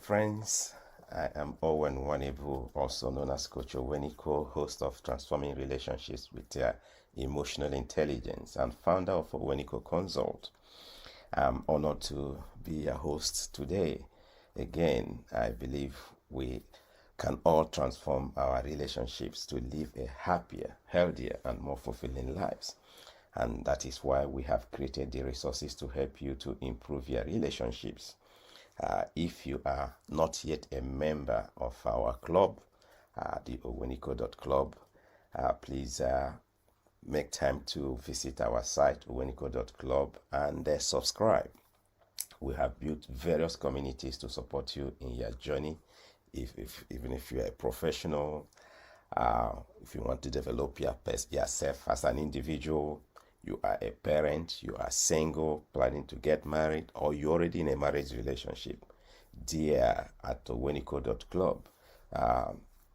friends. I am Owen Wanebu, also known as Coach Oweniko, host of Transforming Relationships with Emotional Intelligence and founder of Oweniko Consult. I'm honored to be a host today. Again, I believe we can all transform our relationships to live a happier, healthier, and more fulfilling lives. And that is why we have created the resources to help you to improve your relationships. If you are not yet a member of our club, the oweniko.club, please make time to visit our site, oweniko.club, and subscribe. We have built various communities to support you in your journey. Even if you're a professional, if you want to develop yourself as an individual, you are a parent, you are single, planning to get married, or you're already in a marriage relationship, there at oweniko.club,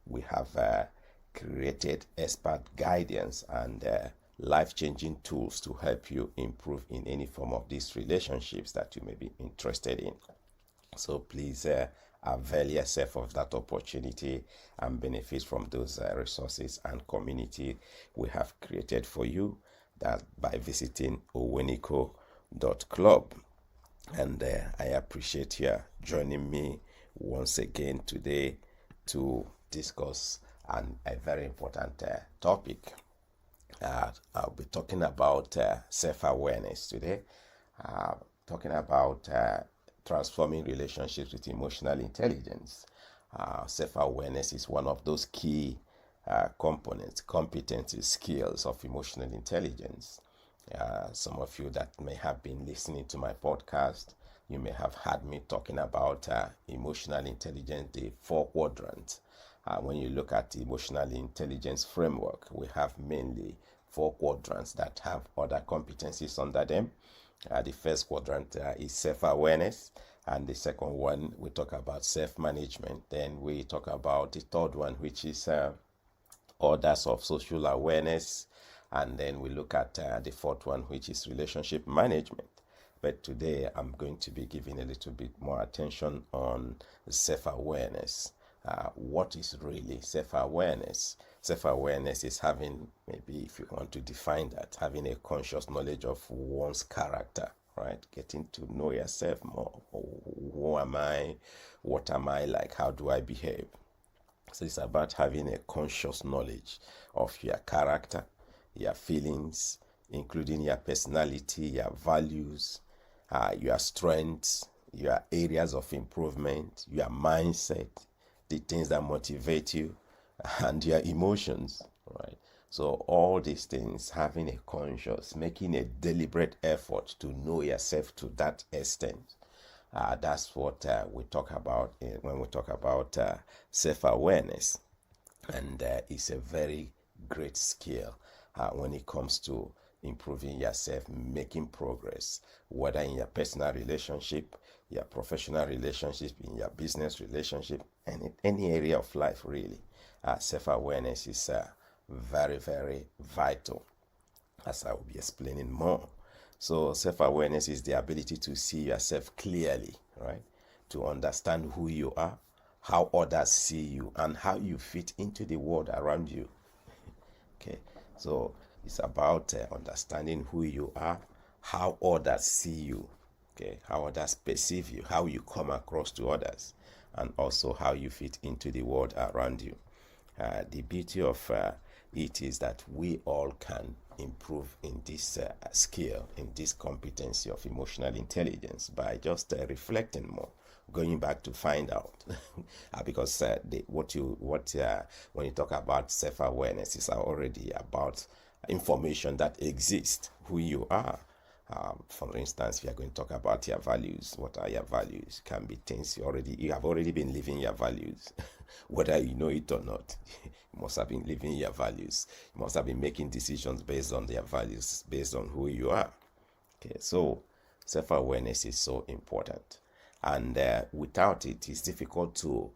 we have created expert guidance and life-changing tools to help you improve in any form of these relationships that you may be interested in. So please avail yourself of that opportunity and benefit from those resources and community we have created for you, that by visiting oweniko.club. And I appreciate you joining me once again today to discuss a very important topic. I'll be talking about self-awareness today, talking about transforming relationships with emotional intelligence. Self-awareness is one of those key components, competencies, skills of emotional intelligence. Some of you that may have been listening to my podcast, you may have heard me talking about emotional intelligence, the four quadrants. When you look at the emotional intelligence framework, we have mainly four quadrants that have other competencies under them. The first quadrant is self-awareness, and the second one we talk about self-management. Then we talk about the third one, which is orders of social awareness, and then we look at the fourth one, which is relationship management. But today I'm going to be giving a little bit more attention on self-awareness. What is really self-awareness? Self-awareness is having, maybe if you want to define that, having a conscious knowledge of one's character, right? Getting to know yourself more. Who am I? What am I like? How do I behave? So it's about having a conscious knowledge of your character, your feelings, including your personality, your values, your strengths, your areas of improvement, your mindset, the things that motivate you, and your emotions, right? So all these things, having a conscious, making a deliberate effort to know yourself to that extent. That's what we talk about when we talk about self-awareness. And it's a very great skill when it comes to improving yourself, making progress, whether in your personal relationship, your professional relationship, in your business relationship, and in any area of life, really. Self-awareness is very, very vital, as I will be explaining more. So self-awareness is the ability to see yourself clearly, right? To understand who you are, how others see you, and how you fit into the world around you. Okay, so it's about understanding who you are, how others see you, okay, how others perceive you, how you come across to others, and also how you fit into the world around you. The beauty of it is that we all can improve in this skill, in this competency of emotional intelligence by just reflecting more, going back to find out. Because when you talk about self-awareness, it's already about information that exists, who you are. For instance, we are going to talk about your values. What are your values? Can be things you have already been living your values, whether you know it or not. You must have been living your values. You must have been making decisions based on their values, based on who you are. Okay, so self-awareness is so important, and without it, it's difficult to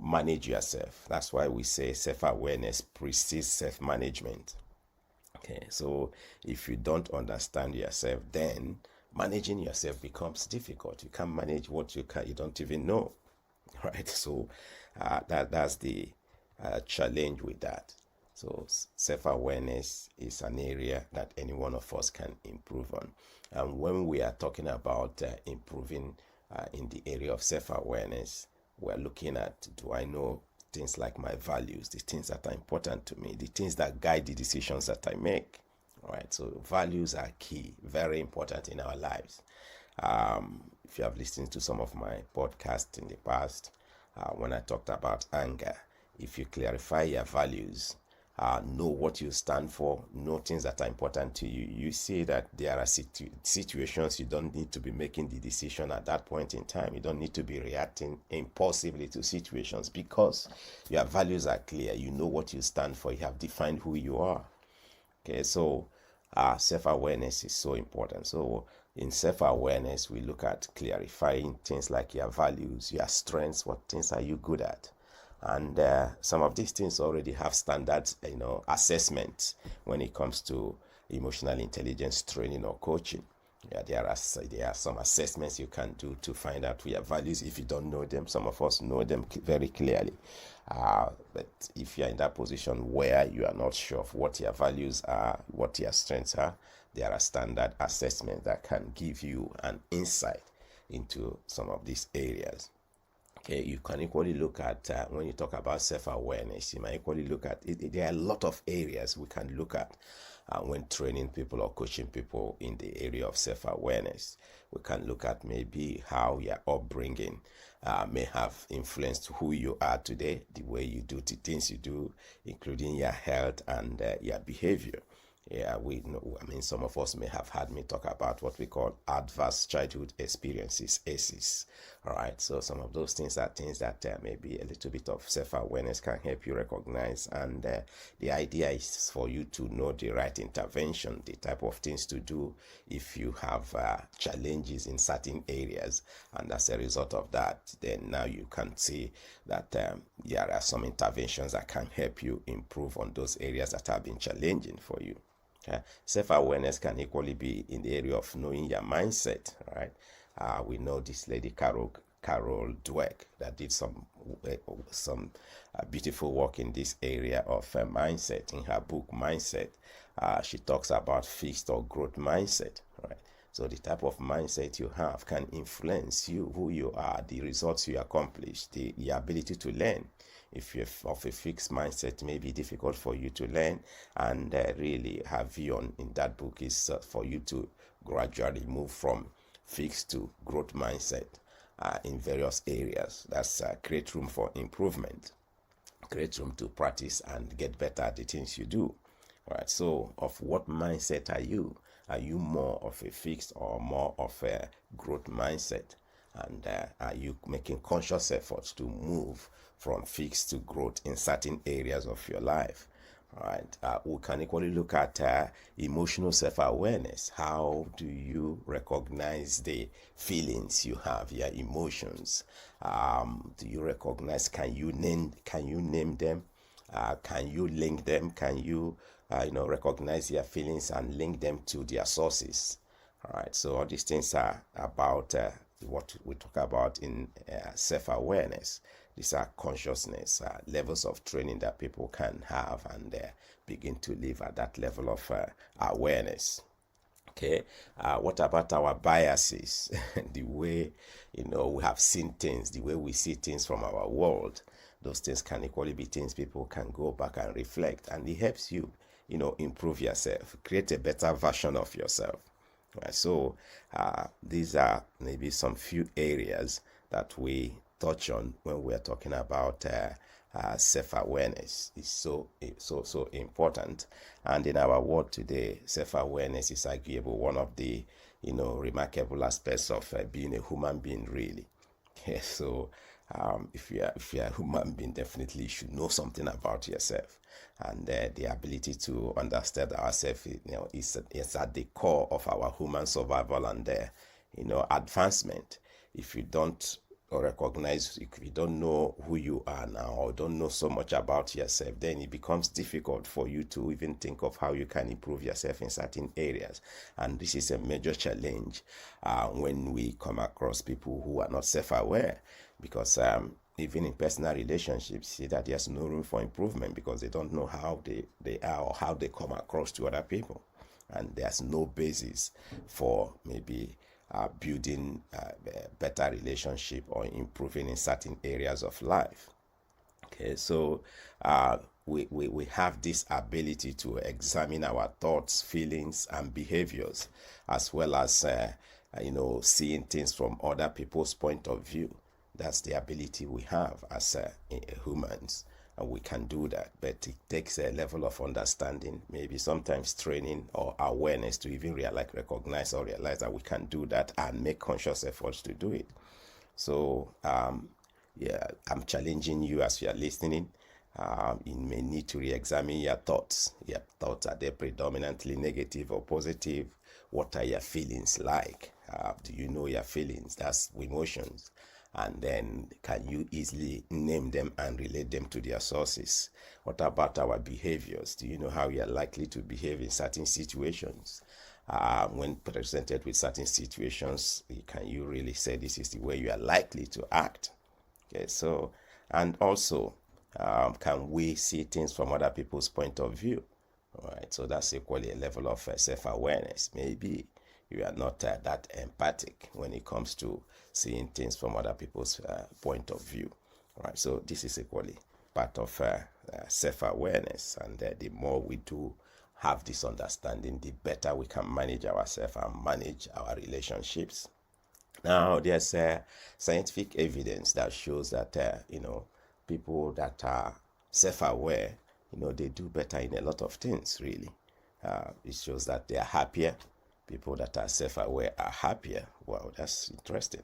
manage yourself. That's why we say self-awareness precedes self-management. Okay, so if you don't understand yourself, then managing yourself becomes difficult. You can't manage what you don't even know. right? So that's the challenge with that. So self-awareness is an area that any one of us can improve on. And when we are talking about improving in the area of self-awareness, we're looking at, do I know things like my values, the things that are important to me, the things that guide the decisions that I make? All right, so values are key, very important in our lives. If you have listened to some of my podcasts in the past, when I talked about anger, if you clarify your values, know what you stand for, know things that are important to you, you see that there are situations you don't need to be making the decision at that point in time. You don't need to be reacting impulsively to situations because your values are clear. You know what you stand for. You have defined who you are. Okay, so self-awareness is so important. So in self-awareness, we look at clarifying things like your values, your strengths, what things are you good at. And some of these things already have standard, assessments when it comes to emotional intelligence training or coaching. Yeah, there are some assessments you can do to find out your values if you don't know them. Some of us know them very clearly. But if you're in that position where you are not sure of what your values are, what your strengths are, there are standard assessments that can give you an insight into some of these areas. Okay, you can equally look at when you talk about self-awareness, you might equally look at it. There are a lot of areas we can look at when training people or coaching people in the area of self-awareness. We can look at maybe how your upbringing may have influenced who you are today, the way you do the things you do, including your health and your behavior. Yeah, we know. I mean, some of us may have heard me talk about what we call adverse childhood experiences, ACEs. All right, so some of those things are things that maybe a little bit of self-awareness can help you recognize. And the idea is for you to know the right intervention, the type of things to do if you have challenges in certain areas. And as a result of that, then now you can see that there are some interventions that can help you improve on those areas that have been challenging for you. Self-awareness can equally be in the area of knowing your mindset, right? We know this lady Carol Dweck that did some beautiful work in this area of mindset. In her book Mindset, she talks about fixed or growth mindset, right? So the type of mindset you have can influence you, who you are, the results you accomplish, the ability to learn. If you're of a fixed mindset, it may be difficult for you to learn, and really her view in that book is for you to gradually move from fixed to growth mindset in various areas. That's create room for improvement, create room to practice and get better at the things you do. All right, so of what mindset are you? Are you more of a fixed or more of a growth mindset? And are you making conscious efforts to move from fixed to growth in certain areas of your life? All right. We can equally look at emotional self-awareness. How do you recognize the feelings you have, your emotions? Do you recognize? Can you name them? Can you link them? Can you recognize your feelings and link them to their sources? All right. So all these things are about what we talk about in self-awareness. These are consciousness levels of training that people can have and begin to live at that level of awareness. Okay, what about our biases? The way we have seen things, the way we see things from our world. Those things can equally be things people can go back and reflect, and it helps you, improve yourself, create a better version of yourself. Right, so these are maybe some few areas that we touch on when we're talking about self-awareness. Is so important, and in our world today, self-awareness is arguable one of the remarkable aspects of being a human being, really. Okay, so if you're a human being, definitely you should know something about yourself, and the ability to understand ourselves is at the core of our human survival and advancement. If you don't recognize, if you don't know who you are now or don't know so much about yourself, then it becomes difficult for you to even think of how you can improve yourself in certain areas. And this is a major challenge when we come across people who are not self-aware. because even in personal relationships, see that there's no room for improvement because they don't know how they are or how they come across to other people. And there's no basis for maybe building a better relationship or improving in certain areas of life. Okay, so we have this ability to examine our thoughts, feelings, and behaviors, as well as seeing things from other people's point of view. That's the ability we have as humans, and we can do that. But it takes a level of understanding, maybe sometimes training or awareness to even recognize or realize that we can do that and make conscious efforts to do it. So I'm challenging you as you are listening. You may need to re-examine your thoughts. Your thoughts, are they predominantly negative or positive? What are your feelings like? Do you know your feelings? That's emotions. And then can you easily name them and relate them to their sources? What about our behaviors? Do you know how you are likely to behave in certain situations? When presented with certain situations, can you really say this is the way you are likely to act? Okay, so, and also, can we see things from other people's point of view? All right, so that's equally a level of self-awareness. Maybe you are not that empathic when it comes to seeing things from other people's point of view. All right, so this is equally part of self-awareness, and the more we do have this understanding, the better we can manage ourselves and manage our relationships. Now, there's scientific evidence that shows that people that are self-aware, they do better in a lot of things. Really, it shows that they are happier. People that are self-aware are happier. Wow, that's interesting.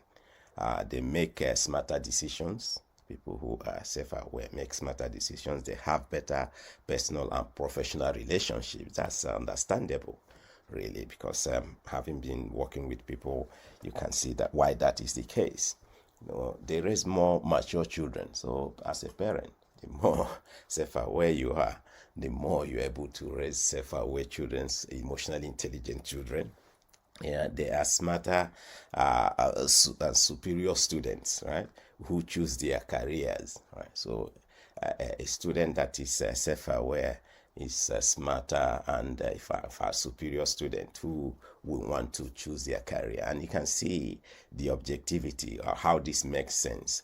They make smarter decisions. People who are self-aware make smarter decisions. They have better personal and professional relationships. That's understandable, really, because having been working with people, you can see that why that is the case. They raise more mature children. So as a parent, the more self-aware you are, the more you're able to raise self-aware children, emotionally intelligent children. Yeah, they are smarter and superior students, right? Who choose their careers, right? So a student that is self-aware is smarter and a superior student who will want to choose their career. And you can see the objectivity or how this makes sense.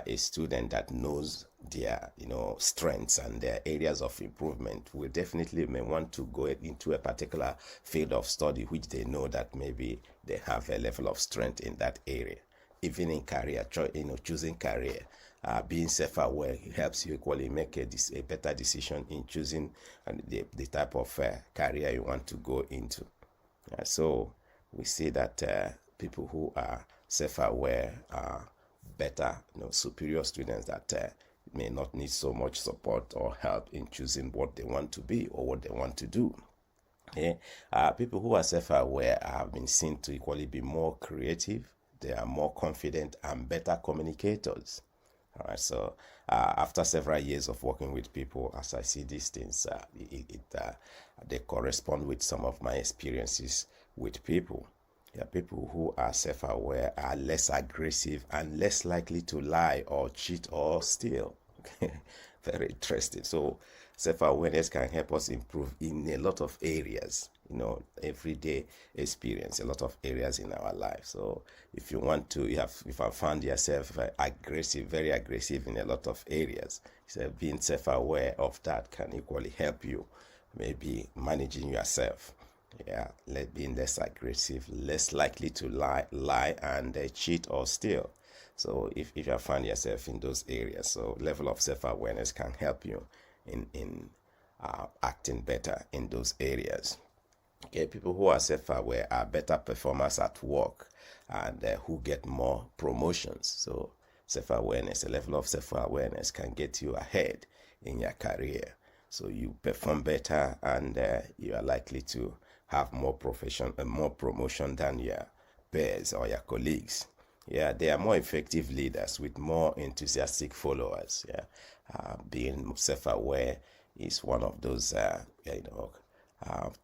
A student that knows their strengths and their areas of improvement will definitely may want to go into a particular field of study which they know that maybe they have a level of strength in that area. Even in career, choosing career, being self-aware helps you equally make a better decision in choosing the type of career you want to go into. So we see that people who are self-aware are better, superior students that may not need so much support or help in choosing what they want to be or what they want to do. Okay? People who are self-aware have been seen to equally be more creative. They are more confident and better communicators. All right, so after several years of working with people, as I see these things, they correspond with some of my experiences with people. Yeah, people who are self-aware are less aggressive and less likely to lie or cheat or steal. Very interesting. So self-awareness can help us improve in a lot of areas, everyday experience, a lot of areas in our life. So if you want to, if I found yourself aggressive, very aggressive in a lot of areas, so being self-aware of that can equally help you, maybe managing yourself. Yeah, being less aggressive, less likely to lie and cheat or steal. So if you find yourself in those areas, so level of self-awareness can help you in acting better in those areas. Okay, people who are self-aware are better performers at work and who get more promotions. So self-awareness, a level of self-awareness can get you ahead in your career. So you perform better and you are likely to have more promotion than your peers or your colleagues. Yeah, they are more effective leaders with more enthusiastic followers. Yeah, being self-aware is one of those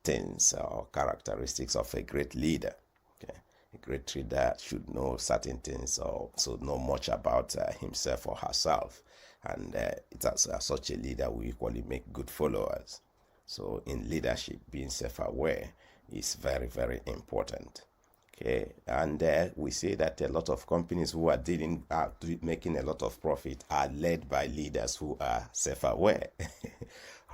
things or characteristics of a great leader. Okay, A great leader should know certain things or so know much about himself or herself. And as such a leader will equally make good followers. So in leadership, being self-aware is very, very important. Okay, and we see that a lot of companies who are making a lot of profit are led by leaders who are self-aware.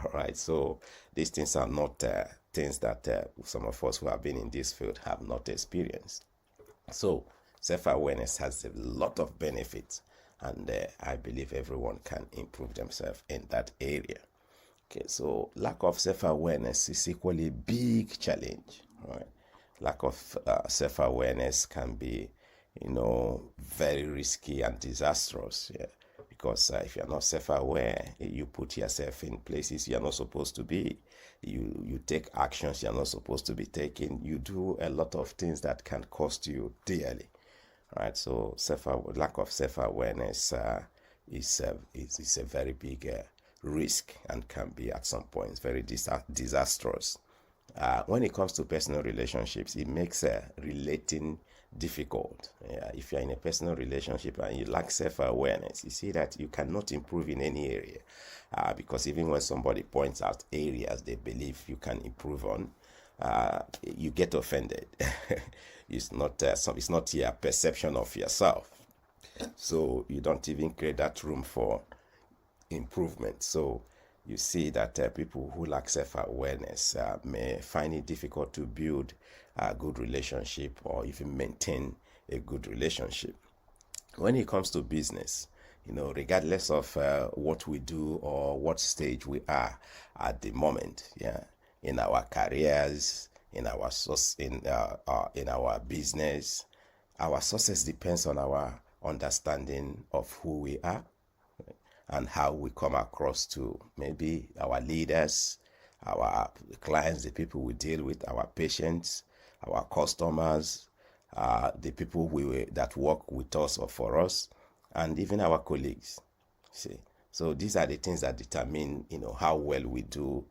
All right, so these things are not things that some of us who have been in this field have not experienced. So self-awareness has a lot of benefits, and I believe everyone can improve themselves in that area. Okay, so lack of self-awareness is equally a big challenge. Right? Lack of self-awareness can be, very risky and disastrous. Yeah? Because if you're not self-aware, you put yourself in places you're not supposed to be. You take actions you're not supposed to be taking. You do a lot of things that can cost you dearly. Right? So lack of self-awareness is a very big risk and can be at some points very disastrous. When it comes to personal relationships, it makes relating difficult. If you're in a personal relationship and you lack self-awareness, you see that you cannot improve in any area, because even when somebody points out areas they believe you can improve on, you get offended. It's not your perception of yourself, so you don't even create that room for improvement. So you see that people who lack self-awareness may find it difficult to build a good relationship or even maintain a good relationship. When it comes to business, regardless of what we do or what stage we are at the moment, in our careers, in our business, our success depends on our understanding of who we are and how we come across to maybe our leaders, our clients, the people we deal with, our patients, our customers, the people that work with us or for us, and even our colleagues. See, so these are the things that determine, how well we do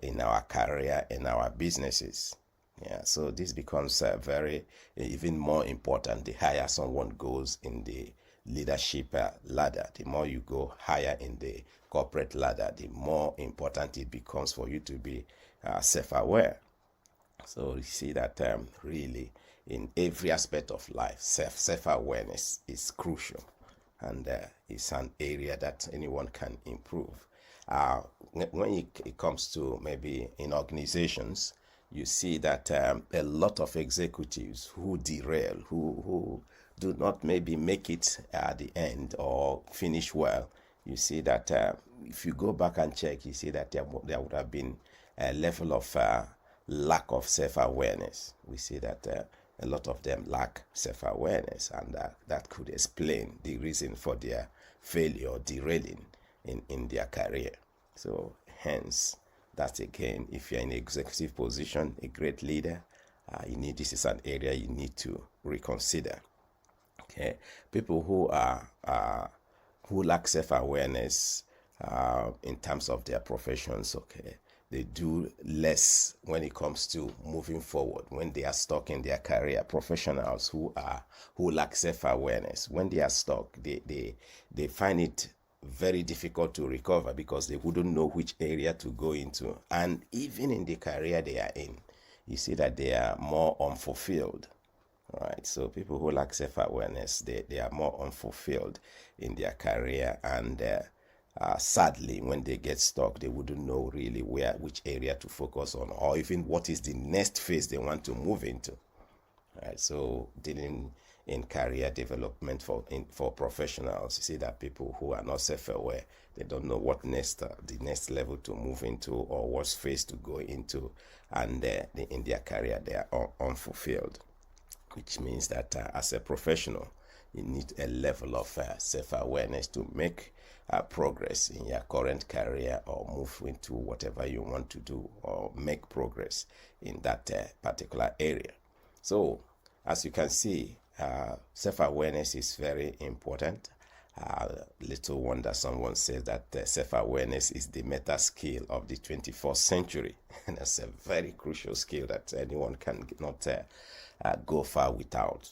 in our career, in our businesses. Yeah, so this becomes even more important the higher someone goes in the leadership ladder. The more you go higher in the corporate ladder, the more important it becomes for you to be self-aware. So you see that really in every aspect of life, self-awareness is crucial, and it's an area that anyone can improve. When it comes to maybe in organizations, you see that a lot of executives who derail, who do not maybe make it at the end or finish well, you see that if you go back and check, you see that there would have been a level of lack of self-awareness. We see that a lot of them lack self-awareness, and that could explain the reason for their failure or derailing in their career. So hence, that again, if you're in an executive position, a great leader, this is an area you need to reconsider. Okay, people who lack self-awareness in terms of their professions, okay, they do less when it comes to moving forward. When they are stuck in their career, professionals who lack self-awareness, when they are stuck, they find it very difficult to recover because they wouldn't know which area to go into. And even in the career they are in, you see that they are more unfulfilled. All right, so people who lack self-awareness, they are more unfulfilled in their career, and sadly, when they get stuck, they wouldn't know really which area to focus on, or even what is the next phase they want to move into. All right, so dealing in career development for professionals, you see that people who are not self-aware, they don't know what the next level to move into or what phase to go into, and in their career they are unfulfilled, which means that as a professional, you need a level of self-awareness to make progress in your current career or move into whatever you want to do or make progress in that particular area. So as you can see, self-awareness is very important. Little wonder someone says that self-awareness is the meta skill of the 21st century. And that's a very crucial skill that anyone can not go far without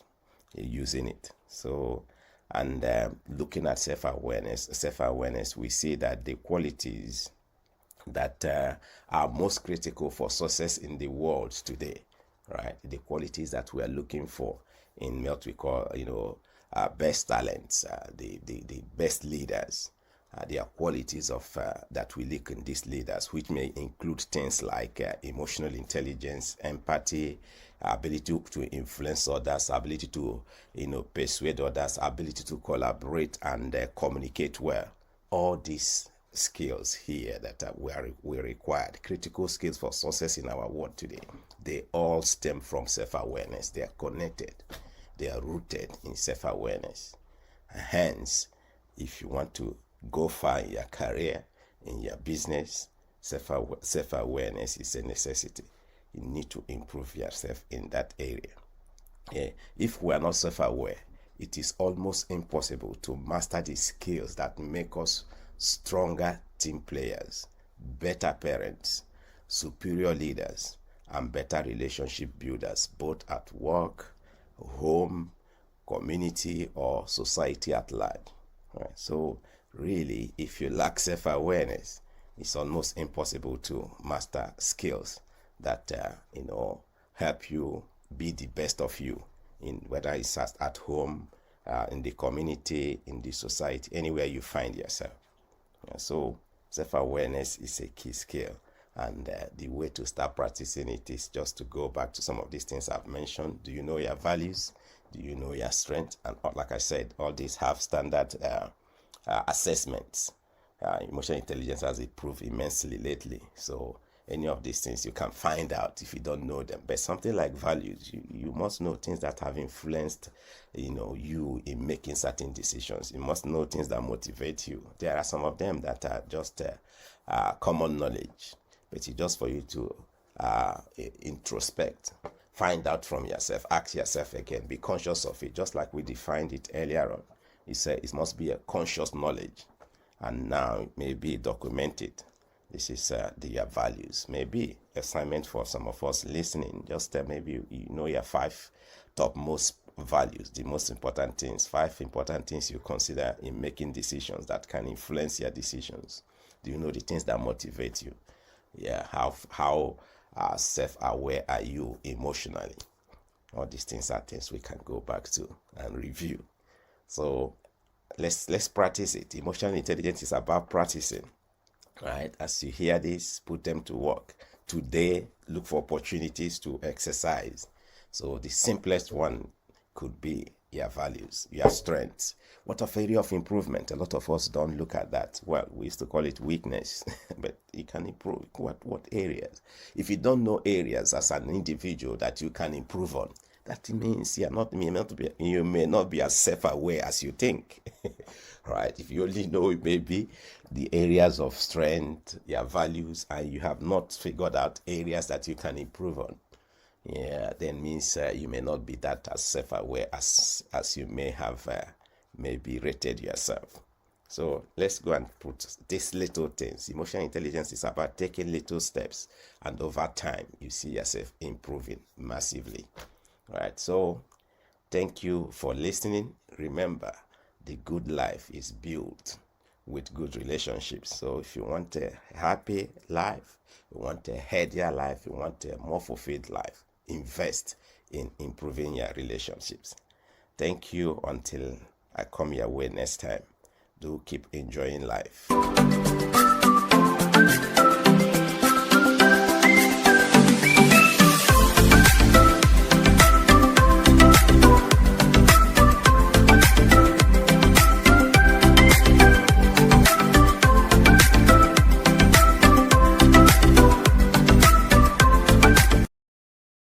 using it. So, and looking at self-awareness, we see that the qualities that are most critical for success in the world today, right? The qualities that we are looking for in what we call, best talents, the best leaders. There are qualities of that we look in these leaders, which may include things like emotional intelligence, empathy, ability to influence others, ability to persuade others, ability to collaborate and communicate well. All these skills here that we required, critical skills for success in our world today, they all stem from self-awareness. They are connected. They are rooted in self-awareness. Hence, if you want to go far in your career, in your business, self-awareness is a necessity. You need to improve yourself in that area. If we are not self-aware, it is almost impossible to master the skills that make us stronger team players, better parents, superior leaders, and better relationship builders, both at work, home, community, or society at large. Right? So really, if you lack self-awareness, it's almost impossible to master skills that help you be the best of you, in whether it's at home, in the community, in the society, anywhere you find yourself. So self-awareness is a key skill, and the way to start practicing it is just to go back to some of these things I've mentioned. Do you know your values? Do you know your strength? And like I said, all these have standard assessments. Emotional intelligence has improved immensely lately. So any of these things you can find out if you don't know them. But something like values, you must know things that have influenced you in making certain decisions. You must know things that motivate you. There are some of them that are just common knowledge, but it's just for you to introspect, find out from yourself, ask yourself again, be conscious of it, just like we defined it earlier on. It must be a conscious knowledge, and now it may be documented. This is your values. Maybe assignment for some of us listening, just maybe your 5 topmost values, the most important things, 5 important things you consider in making decisions that can influence your decisions. Do you know the things that motivate you? Yeah, how self-aware are you emotionally? All these things are things we can go back to and review. So let's practice it. Emotional intelligence is about practicing. Right? As you hear this, put them to work. Today, look for opportunities to exercise. So the simplest one could be your values, your strengths. What of area of improvement? A lot of us don't look at that. Well, we used to call it weakness, but you can improve. What areas? If you don't know areas as an individual that you can improve on, that means you may not be as self-aware as you think. Right? If you only know maybe the areas of strength, your values, and you have not figured out areas that you can improve on, then means you may not be that as self-aware as you may have maybe rated yourself. So let's go and put these little things. Emotional intelligence is about taking little steps, and over time you see yourself improving massively. All right, so thank you for listening. Remember, the good life is built with good relationships. So if you want a happy life, you want a healthier life, you want a more fulfilled life, invest in improving your relationships. Thank you. Until I come your way next time, do keep enjoying life.